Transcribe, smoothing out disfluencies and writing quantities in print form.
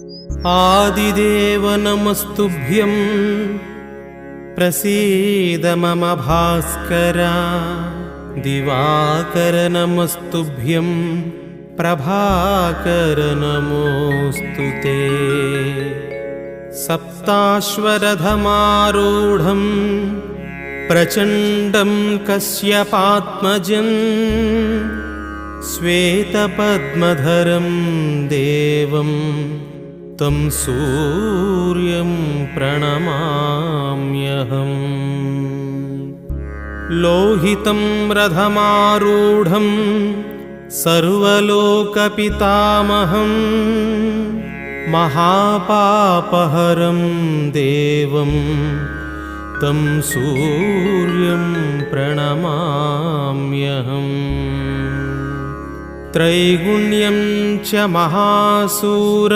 आदिदेव नमस्तुभ्यं प्रसीद मम भास्कर। दिवाकर नमस्तुभ्यं प्रभाकर नमोऽस्तु ते। सप्ताश्वरथमारूढं प्रचण्डं कश्यपात्मजं श्वेतपद्मधरं देवं तं सूर्यं प्रणमाम्यहम्। लोहितं रथमारूढं सर्वलोकपितामहं महापापहरं देवं तं सूर्यं प्रणमाम्यहम्। त्रैगुण्यं च महासूरं